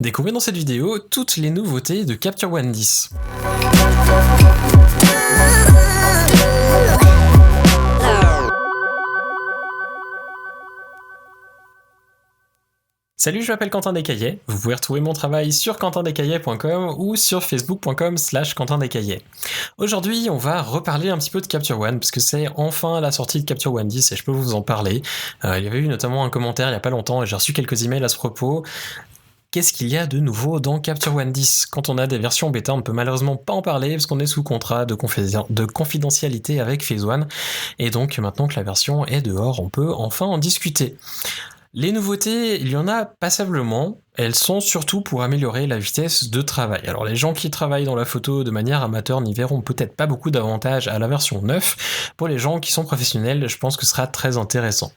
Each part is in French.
Découvrez dans cette vidéo toutes les nouveautés de Capture One 10. Salut, je m'appelle Quentin Descaillets. Vous pouvez retrouver mon travail sur quentindescaillets.com ou sur facebook.com/quentindescaillets. Aujourd'hui, on va reparler un petit peu de Capture One parce que c'est enfin la sortie de Capture One 10 et je peux vous en parler. Il y avait eu notamment un commentaire il n'y a pas longtemps et j'ai reçu quelques emails à ce propos. Qu'est-ce qu'il y a de nouveau dans Capture One 10 ? Quand on a des versions bêta, on ne peut malheureusement pas en parler parce qu'on est sous contrat de confidentialité avec Phase One. Et donc maintenant que la version est dehors, on peut enfin en discuter. Les nouveautés, il y en a passablement. Elles sont surtout pour améliorer la vitesse de travail. Alors les gens qui travaillent dans la photo de manière amateur n'y verront peut-être pas beaucoup d'avantages à la version 9. Pour les gens qui sont professionnels, je pense que ce sera très intéressant.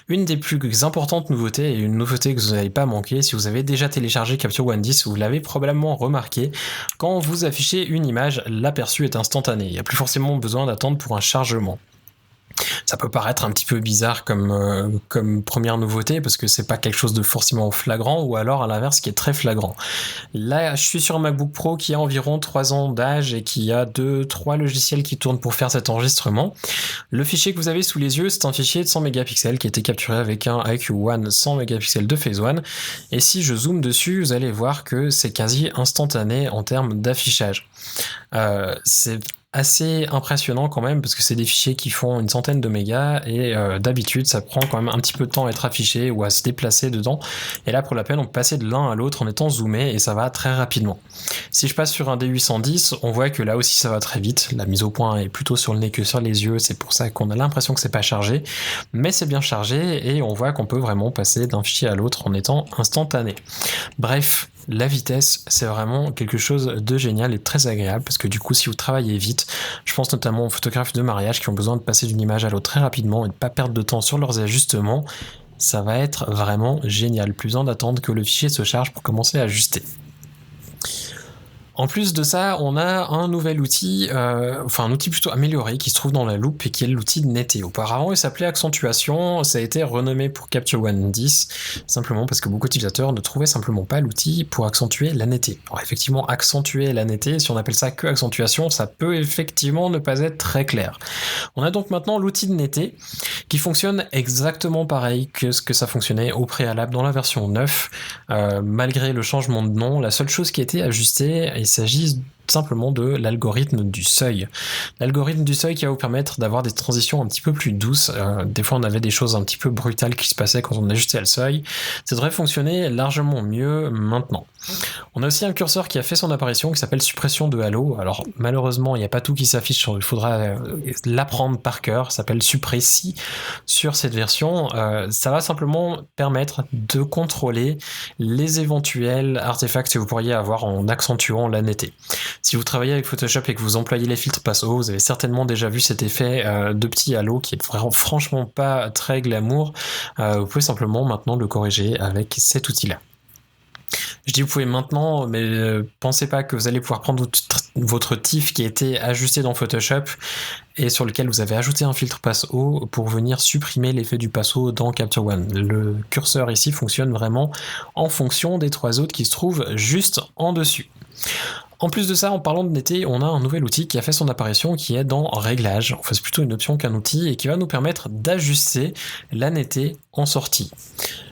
Une des plus importantes nouveautés, et une nouveauté que vous n'allez pas manquer, si vous avez déjà téléchargé Capture One 10, vous l'avez probablement remarqué, quand vous affichez une image, l'aperçu est instantané. Il n'y a plus forcément besoin d'attendre pour un chargement. Ça peut paraître un petit peu bizarre comme première nouveauté parce que c'est pas quelque chose de forcément flagrant ou alors à l'inverse qui est très flagrant. Là, je suis sur un MacBook Pro qui a environ 3 ans d'âge et qui a 2-3 logiciels qui tournent pour faire cet enregistrement. Le fichier que vous avez sous les yeux, c'est un fichier de 100 mégapixels qui a été capturé avec un iQOO One 100 mégapixels de Phase One. Et si je zoome dessus, vous allez voir que c'est quasi instantané en termes d'affichage. C'est assez impressionnant quand même parce que c'est des fichiers qui font une centaine de mégas et d'habitude ça prend quand même un petit peu de temps à être affiché ou à se déplacer dedans et là pour la peine on peut passer de l'un à l'autre en étant zoomé et ça va très rapidement. Si je passe sur un D810 on voit que là aussi ça va très vite, la mise au point est plutôt sur le nez que sur les yeux, c'est pour ça qu'on a l'impression que c'est pas chargé mais c'est bien chargé et on voit qu'on peut vraiment passer d'un fichier à l'autre en étant instantané. Bref, la vitesse, c'est vraiment quelque chose de génial et de très agréable parce que du coup, si vous travaillez vite, je pense notamment aux photographes de mariage qui ont besoin de passer d'une image à l'autre très rapidement et de ne pas perdre de temps sur leurs ajustements, ça va être vraiment génial. Plus besoin d'attendre que le fichier se charge pour commencer à ajuster. En plus de ça, on a un nouvel outil, un outil plutôt amélioré qui se trouve dans la loupe et qui est l'outil de netté. Auparavant, il s'appelait Accentuation, ça a été renommé pour Capture One 10, simplement parce que beaucoup d'utilisateurs ne trouvaient simplement pas l'outil pour accentuer la netté. Alors effectivement, accentuer la netté, si on appelle ça que accentuation, ça peut effectivement ne pas être très clair. On a donc maintenant l'outil de netté qui fonctionne exactement pareil que ce que ça fonctionnait au préalable dans la version 9. Malgré le changement de nom, la seule chose qui a été ajustée, il s'agit simplement de l'algorithme du seuil. L'algorithme du seuil qui va vous permettre d'avoir des transitions un petit peu plus douces. Des fois, on avait des choses un petit peu brutales qui se passaient quand on ajustait le seuil. Ça devrait fonctionner largement mieux maintenant. On a aussi un curseur qui a fait son apparition qui s'appelle suppression de halo. Alors, malheureusement, il n'y a pas tout qui s'affiche. Il faudra l'apprendre par cœur. Ça s'appelle suppressi sur cette version. Ça va simplement permettre de contrôler les éventuels artefacts que vous pourriez avoir en accentuant la netteté. Si vous travaillez avec Photoshop et que vous employez les filtres passe-haut, vous avez certainement déjà vu cet effet de petit halo qui est vraiment franchement pas très glamour. Vous pouvez simplement maintenant le corriger avec cet outil-là. Je dis vous pouvez maintenant, mais pensez pas que vous allez pouvoir prendre votre TIFF qui a été ajusté dans Photoshop et sur lequel vous avez ajouté un filtre passe-haut pour venir supprimer l'effet du passe-haut dans Capture One. Le curseur ici fonctionne vraiment en fonction des 3 autres qui se trouvent juste en dessus. En plus de ça, en parlant de netté, on a un nouvel outil qui a fait son apparition qui est dans Réglages. Enfin, c'est plutôt une option qu'un outil et qui va nous permettre d'ajuster la netteté en sortie.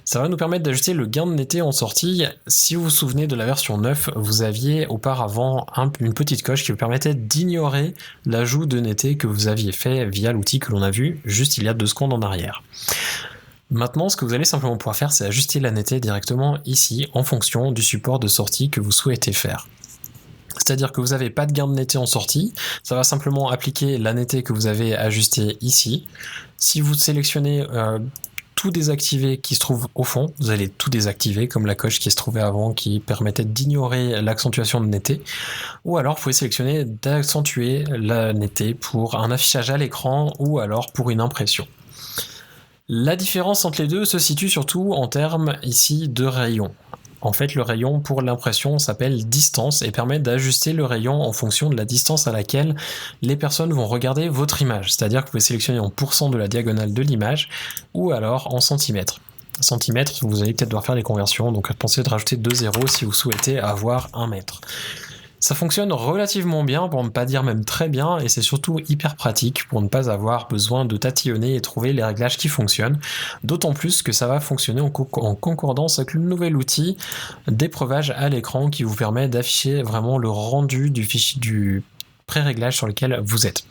Ça va nous permettre d'ajuster le gain de netteté en sortie. Si vous vous souvenez de la version 9, vous aviez auparavant une petite coche qui vous permettait d'ignorer l'ajout de netteté que vous aviez fait via l'outil que l'on a vu juste il y a 2 secondes en arrière. Maintenant, ce que vous allez simplement pouvoir faire, c'est ajuster la netteté directement ici en fonction du support de sortie que vous souhaitez faire. C'est-à-dire que vous n'avez pas de gain de netteté en sortie, ça va simplement appliquer la netteté que vous avez ajustée ici. Si vous sélectionnez tout désactiver qui se trouve au fond, vous allez tout désactiver comme la coche qui se trouvait avant qui permettait d'ignorer l'accentuation de netteté, ou alors vous pouvez sélectionner d'accentuer la netteté pour un affichage à l'écran ou alors pour une impression. La différence entre les deux se situe surtout en termes ici de rayon. En fait, le rayon pour l'impression s'appelle distance et permet d'ajuster le rayon en fonction de la distance à laquelle les personnes vont regarder votre image. C'est-à-dire que vous pouvez sélectionner en pourcent de la diagonale de l'image ou alors en centimètres. centimètres, vous allez peut-être devoir faire les conversions, donc pensez de rajouter 2 zéros si vous souhaitez avoir 1 mètre. Ça fonctionne relativement bien, pour ne pas dire même très bien, et c'est surtout hyper pratique pour ne pas avoir besoin de tatillonner et trouver les réglages qui fonctionnent, d'autant plus que ça va fonctionner en concordance avec le nouvel outil d'épreuvage à l'écran qui vous permet d'afficher vraiment le rendu du fichier du pré-réglage sur lequel vous êtes.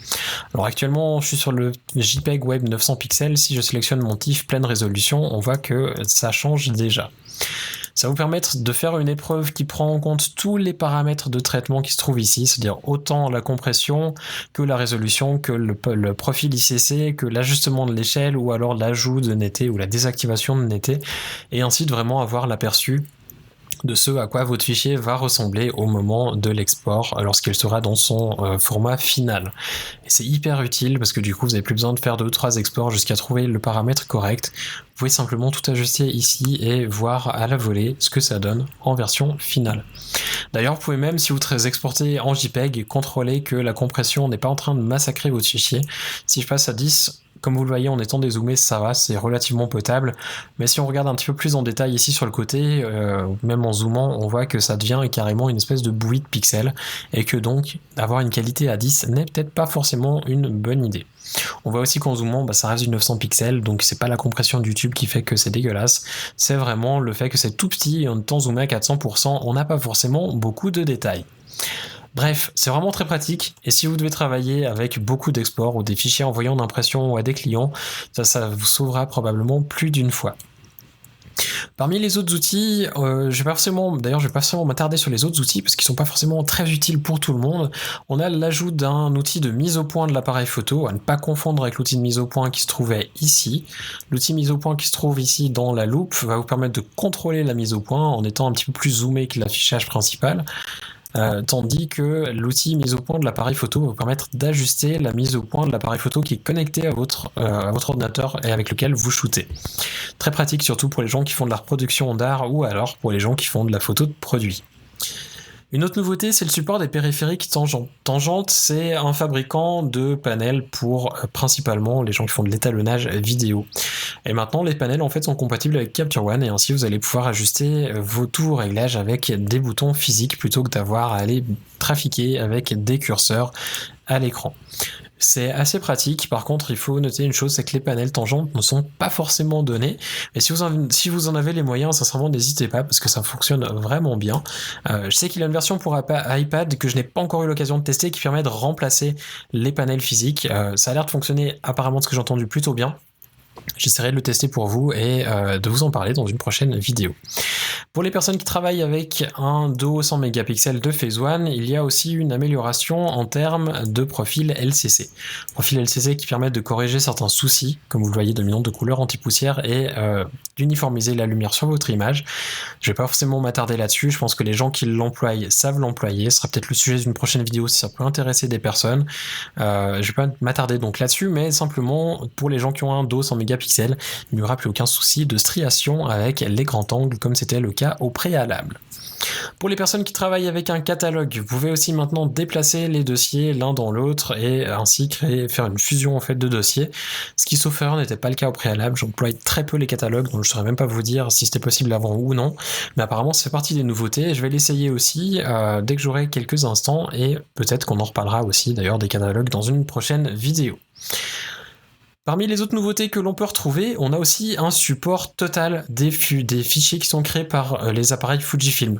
Alors actuellement, je suis sur le JPEG Web 900 pixels. Si je sélectionne mon TIFF pleine résolution, on voit que ça change déjà. Ça va vous permettre de faire une épreuve qui prend en compte tous les paramètres de traitement qui se trouvent ici, c'est-à-dire autant la compression que la résolution, que le profil ICC, que l'ajustement de l'échelle ou alors l'ajout de netté ou la désactivation de netté, et ainsi de vraiment avoir l'aperçu de ce à quoi votre fichier va ressembler au moment de l'export lorsqu'il sera dans son format final. Et c'est hyper utile parce que du coup vous n'avez plus besoin de faire 2 ou 3 exports jusqu'à trouver le paramètre correct. Vous pouvez simplement tout ajuster ici et voir à la volée ce que ça donne en version finale. D'ailleurs vous pouvez même, si vous exportez en JPEG, contrôler que la compression n'est pas en train de massacrer votre fichier. Si je passe à 10, comme vous le voyez en étant dézoomé, ça va, c'est relativement potable. Mais si on regarde un petit peu plus en détail ici sur le côté, même en zoomant, on voit que ça devient carrément une espèce de bouillie de pixels, et que donc avoir une qualité à 10 n'est peut-être pas forcément une bonne idée. On voit aussi qu'en zoomant, ça reste du 900 pixels, donc c'est pas la compression de YouTube qui fait que c'est dégueulasse, c'est vraiment le fait que c'est tout petit et en étant zoomé à 400%, on n'a pas forcément beaucoup de détails. Bref, c'est vraiment très pratique, et si vous devez travailler avec beaucoup d'exports ou des fichiers envoyés en impression ou à des clients, ça vous sauvera probablement plus d'une fois. Parmi les autres outils, je vais pas forcément m'attarder sur les autres outils parce qu'ils sont pas forcément très utiles pour tout le monde. On a l'ajout d'un outil de mise au point de l'appareil photo, à ne pas confondre avec l'outil de mise au point qui se trouvait ici. L'outil mise au point qui se trouve ici dans la loupe va vous permettre de contrôler la mise au point en étant un petit peu plus zoomé que l'affichage principal. Tandis que l'outil mise au point de l'appareil photo va vous permettre d'ajuster la mise au point de l'appareil photo qui est connecté à votre ordinateur et avec lequel vous shootez. Très pratique surtout pour les gens qui font de la reproduction d'art ou alors pour les gens qui font de la photo de produit. Une autre nouveauté, c'est le support des périphériques Tangente. Tangente, c'est un fabricant de panels pour principalement les gens qui font de l'étalonnage vidéo. Et maintenant, les panels en fait sont compatibles avec Capture One et ainsi vous allez pouvoir ajuster tous vos réglages avec des boutons physiques plutôt que d'avoir à aller trafiquer avec des curseurs à l'écran. C'est assez pratique. Par contre, il faut noter une chose, c'est que les panels tangentes ne sont pas forcément donnés. Mais si vous en avez les moyens, sincèrement, n'hésitez pas parce que ça fonctionne vraiment bien. Je sais qu'il y a une version pour iPad que je n'ai pas encore eu l'occasion de tester qui permet de remplacer les panels physiques. Ça a l'air de fonctionner, apparemment, de ce que j'ai entendu, plutôt bien. J'essaierai de le tester pour vous et de vous en parler dans une prochaine vidéo. Pour les personnes qui travaillent avec un dos 100 mégapixels de Phase One, il y a aussi une amélioration en termes de profil LCC. Profil LCC qui permet de corriger certains soucis, comme vous le voyez, dominante de couleur anti-poussière et d'uniformiser la lumière sur votre image. Je vais pas forcément m'attarder là-dessus, je pense que les gens qui l'emploient savent l'employer, ce sera peut-être le sujet d'une prochaine vidéo si ça peut intéresser des personnes. Je vais pas m'attarder donc là-dessus, mais simplement pour les gens qui ont un dos 100 mégapixels, il n'y aura plus aucun souci de striation avec les grands angles comme c'était le cas au préalable. Pour les personnes qui travaillent avec un catalogue, vous pouvez aussi maintenant déplacer les dossiers l'un dans l'autre et ainsi faire une fusion en fait de dossiers. Ce qui sauf erreur n'était pas le cas au préalable. J'emploie très peu les catalogues, donc je ne saurais même pas vous dire si c'était possible avant ou non. Mais apparemment c'est partie des nouveautés. Je vais l'essayer aussi dès que j'aurai quelques instants et peut-être qu'on en reparlera aussi d'ailleurs des catalogues dans une prochaine vidéo. Parmi les autres nouveautés que l'on peut retrouver, on a aussi un support total des fichiers qui sont créés par les appareils Fujifilm.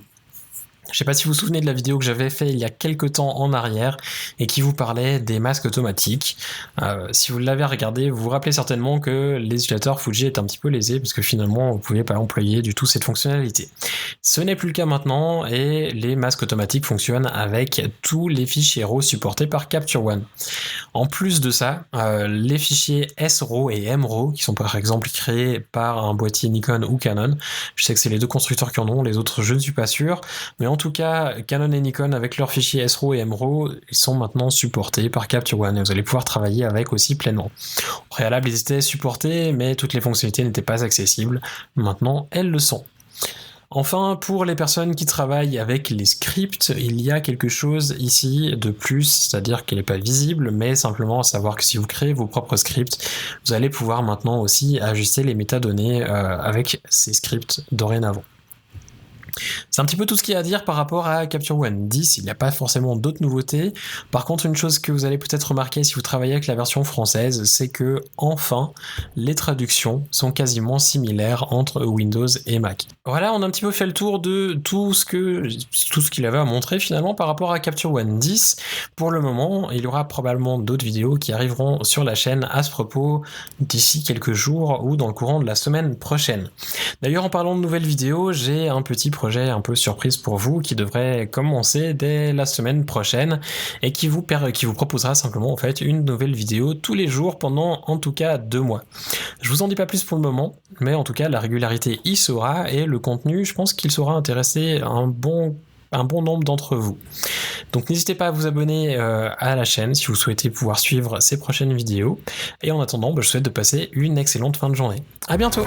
Je ne sais pas si vous vous souvenez de la vidéo que j'avais fait il y a quelques temps en arrière et qui vous parlait des masques automatiques. Si vous l'avez regardé, vous vous rappelez certainement que les utilisateurs Fuji est un petit peu lésés parce que finalement vous ne pouviez pas employer du tout cette fonctionnalité. Ce n'est plus le cas maintenant et les masques automatiques fonctionnent avec tous les fichiers RAW supportés par Capture One. En plus de ça, les fichiers SRAW et MRAW qui sont par exemple créés par un boîtier Nikon ou Canon, je sais que c'est les deux constructeurs qui en ont, les autres je ne suis pas sûr, mais en tout cas, Canon et Nikon, avec leurs fichiers SRAW et MRAW, ils sont maintenant supportés par Capture One et vous allez pouvoir travailler avec aussi pleinement. Au préalable, ils étaient supportés, mais toutes les fonctionnalités n'étaient pas accessibles. Maintenant, elles le sont. Enfin, pour les personnes qui travaillent avec les scripts, il y a quelque chose ici de plus, c'est-à-dire qu'elle n'est pas visible, mais simplement à savoir que si vous créez vos propres scripts, vous allez pouvoir maintenant aussi ajuster les métadonnées avec ces scripts dorénavant. C'est un petit peu tout ce qu'il y a à dire par rapport à Capture One 10, il n'y a pas forcément d'autres nouveautés. Par contre, une chose que vous allez peut-être remarquer si vous travaillez avec la version française, c'est que enfin, les traductions sont quasiment similaires entre Windows et Mac. Voilà, on a un petit peu fait le tour de tout ce qu'il avait à montrer finalement par rapport à Capture One 10. Pour le moment, il y aura probablement d'autres vidéos qui arriveront sur la chaîne à ce propos d'ici quelques jours ou dans le courant de la semaine prochaine. D'ailleurs, en parlant de nouvelles vidéos, j'ai un petit projet un peu surprise pour vous qui devrait commencer dès la semaine prochaine et qui vous proposera simplement en fait une nouvelle vidéo tous les jours pendant en tout cas 2 mois. Je vous en dis pas plus pour le moment, mais en tout cas la régularité y sera et le contenu, je pense qu'il saura intéresser un bon nombre d'entre vous. Donc n'hésitez pas à vous abonner à la chaîne si vous souhaitez pouvoir suivre ces prochaines vidéos. Et en attendant, je vous souhaite de passer une excellente fin de journée. À bientôt.